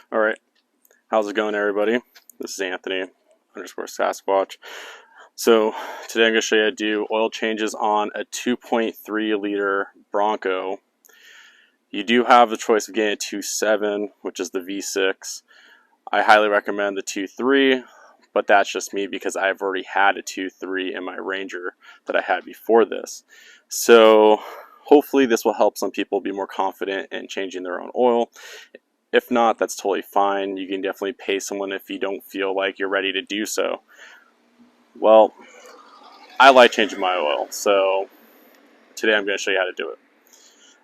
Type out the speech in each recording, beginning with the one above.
All right, how's it going, everybody? This is Anthony _Sasquatch. So today I'm going to show you how to do oil changes on a 2.3 liter Bronco. You do have the choice of getting a 2.7, which is the V6. I highly recommend the 2.3, but that's just me because I've already had a 2.3 in my Ranger that I had before this. So hopefully this will help some people be more confident in changing their own oil. If not, that's totally fine. You can definitely pay someone if you don't feel like you're ready to do so. Well, I like changing my oil, so today I'm going to show you how to do it.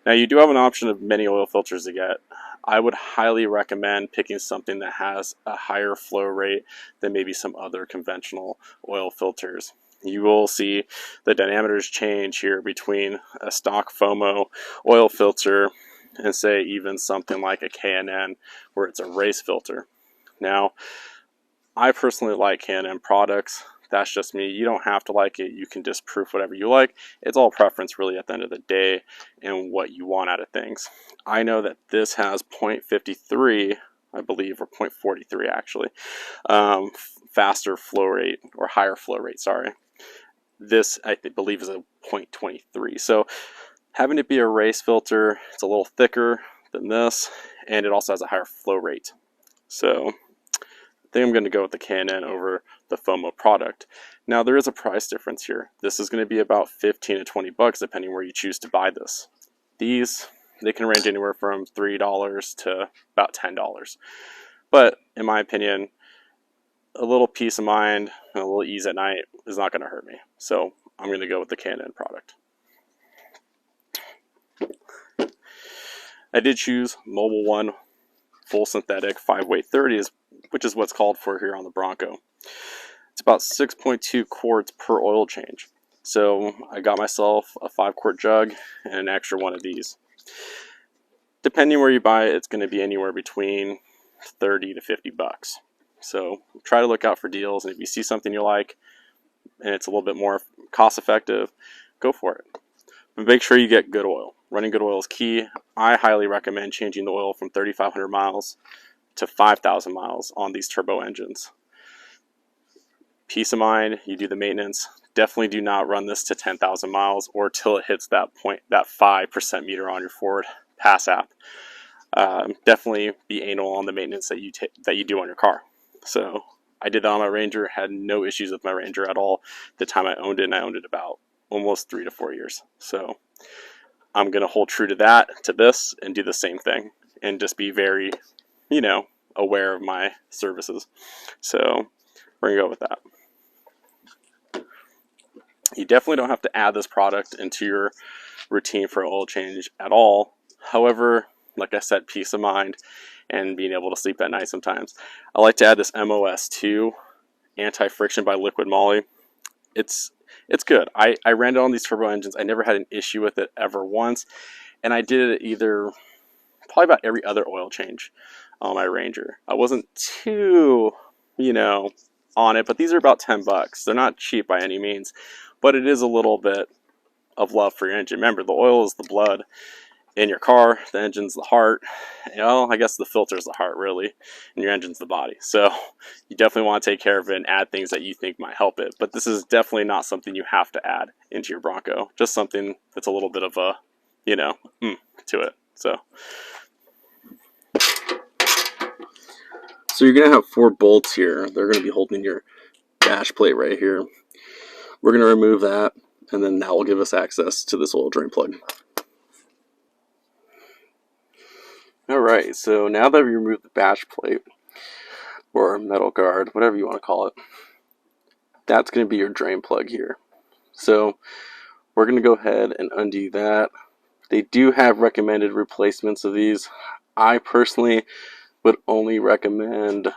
Now, you do have an option of many oil filters to get. I would highly recommend picking something that has a higher flow rate than maybe some other conventional oil filters. You will see the diameters change here between a stock FOMO oil filter and say even something like a K&N where it's a race filter. Now, I personally like K&N products. That's just me. You don't have to like it. You can disprove whatever you like. It's all preference really at the end of the day and what you want out of things. I know that this has 0.53, I believe, or 0.43 actually, faster flow rate or higher flow rate, sorry. This I believe is a 0.23. So having it be a race filter, it's a little thicker than this, and it also has a higher flow rate. So I think I'm going to go with the K&N over the FOMO product. Now there is a price difference here. This is going to be about 15 to 20 bucks depending where you choose to buy this. These, they can range anywhere from $3 to about $10. But in my opinion, a little peace of mind and a little ease at night is not going to hurt me. So I'm going to go with the K&N product. I did choose Mobile One full synthetic 5-weight 30s, which is what's called for here on the Bronco. It's about 6.2 quarts per oil change. So I got myself a 5-quart jug and an extra one of these. Depending where you buy it, it's going to be anywhere between 30 to 50 bucks. So try to look out for deals, and if you see something you like and it's a little bit more cost effective, go for it. But make sure you get good oil. Running good oil is key. I highly recommend changing the oil from 3,500 miles to 5,000 miles on these turbo engines. Peace of mind, you do the maintenance. Definitely do not run this to 10,000 miles or till it hits that point, that 5% meter on your Ford Pass app. Definitely be anal on the maintenance that you do on your car. So I did that on my Ranger, had no issues with my Ranger at all the time I owned it, and I owned it about almost 3 to 4 years. So I'm going to hold true to that, to this, and do the same thing, and just be very, aware of my services. So we're going to go with that. You definitely don't have to add this product into your routine for oil change at all. However, like I said, peace of mind and being able to sleep at night sometimes. I like to add this MOS2 anti-friction by Liquid Moly. It's good. I ran it on these turbo engines. I never had an issue with it ever once. And I did it probably about every other oil change on my Ranger. I wasn't too, on it, but these are about 10 bucks. They're not cheap by any means, but it is a little bit of love for your engine. Remember, the oil is the blood in your car, the engine's the heart. I guess the filter is the heart, really, and your engine's the body. So you definitely want to take care of it and add things that you think might help it. But this is definitely not something you have to add into your Bronco. Just something that's a little bit of a, to it. So you're going to have 4 bolts here. They're going to be holding your dash plate right here. We're going to remove that, and then that will give us access to this oil drain plug. Alright, so now that we removed the dash plate, or metal guard, whatever you want to call it, that's going to be your drain plug here. So we're going to go ahead and undo that. They do have recommended replacements of these. I personally would only recommend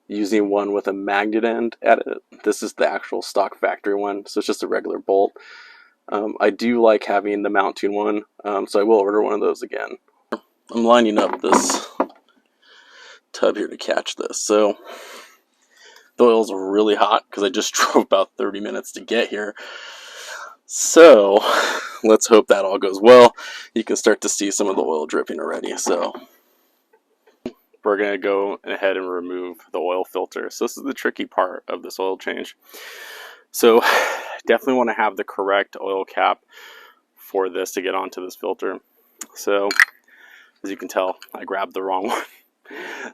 using one with a magnet end at it. This is the actual stock factory one, so it's just a regular bolt. I do like having the mounting one, so I will order one of those again. I'm lining up this tub here to catch this. So the oil's really hot because I just drove about 30 minutes to get here. So let's hope that all goes well. You can start to see some of the oil dripping already. So we're going to go ahead and remove the oil filter. So this is the tricky part of this oil change. So definitely want to have the correct oil cap for this to get onto this filter. So as you can tell, I grabbed the wrong one.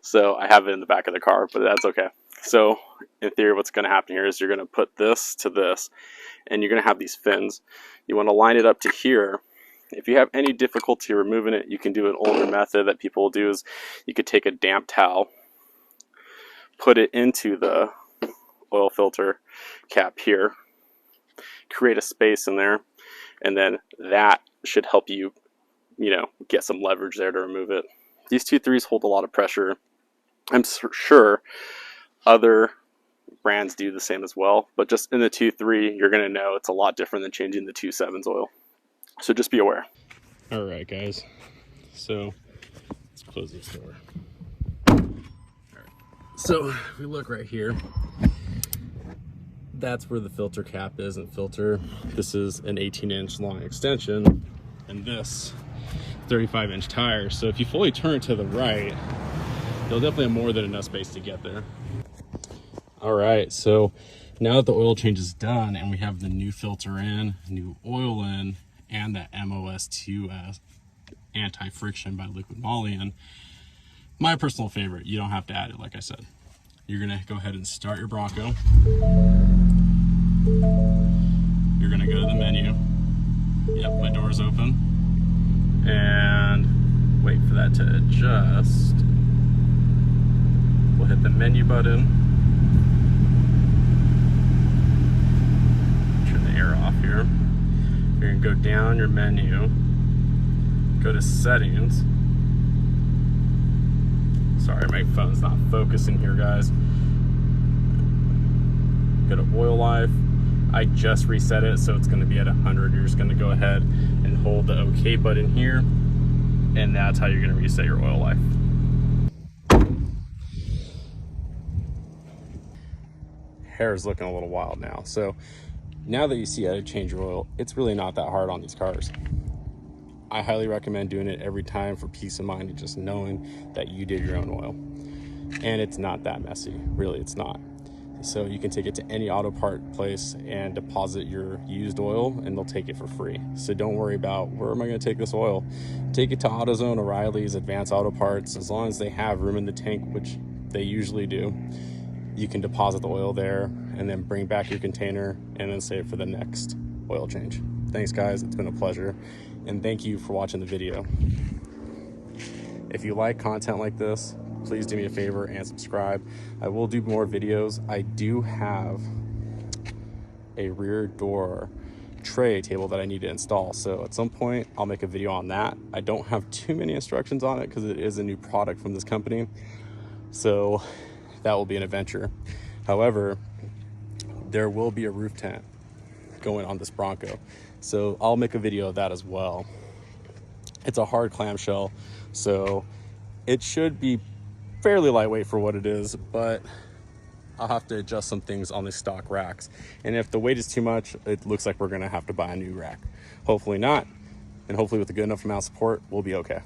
So I have it in the back of the car, but that's okay. So in theory, what's going to happen here is you're going to put this to this, and you're going to have these fins. You want to line it up to here. If you have any difficulty removing it, you can do an older method that people will do is you could take a damp towel, put it into the oil filter cap here, create a space in there, and then that should help you, get some leverage there to remove it. These 2.3s hold a lot of pressure. I'm sure other brands do the same as well, but just in the 2.3, you're going to know it's a lot different than changing the 2.7's oil. So just be aware. All right, guys. So let's close this door. All right. So if we look right here, that's where the filter cap is and filter. This is an 18-inch long extension, and this 35-inch tire. So if you fully turn to the right, you'll definitely have more than enough space to get there. All right, so now that the oil change is done and we have the new filter in, new oil in, and the MOS2 anti-friction by Liquid Moly in, my personal favorite, you don't have to add it, like I said. You're gonna go ahead and start your Bronco. You're gonna go to the menu. Yep, my door's open. And wait for that to adjust. We'll hit the menu button. Turn the air off here. You're gonna go down your menu, go to settings. Sorry, my phone's not focusing here, guys. Go to oil life. I just reset it, so it's gonna be at 100. You're just gonna go ahead and hold the OK button here, and that's how you're gonna reset your oil life. Hair is looking a little wild now. So now that you see how to change your oil, it's really not that hard on these cars. I highly recommend doing it every time for peace of mind and just knowing that you did your own oil. And it's not that messy, really, it's not. So you can take it to any auto part place and deposit your used oil, and they'll take it for free. So don't worry about, where am I going to take this oil? Take it to AutoZone, O'Reilly's, Advanced Auto Parts. As long as they have room in the tank, which they usually do, you can deposit the oil there and then bring back your container and then save for the next oil change. Thanks, guys. It's been a pleasure. And thank you for watching the video. If you like content like this, please do me a favor and subscribe. I will do more videos. I do have a rear door tray table that I need to install. So at some point I'll make a video on that. I don't have too many instructions on it because it is a new product from this company. So that will be an adventure. However, there will be a roof tent going on this Bronco. So I'll make a video of that as well. It's a hard clamshell, so it should be fairly lightweight for what it is, but I'll have to adjust some things on the stock racks. And if the weight is too much, it looks like we're gonna have to buy a new rack. Hopefully not, and hopefully with a good enough amount of support, we'll be okay.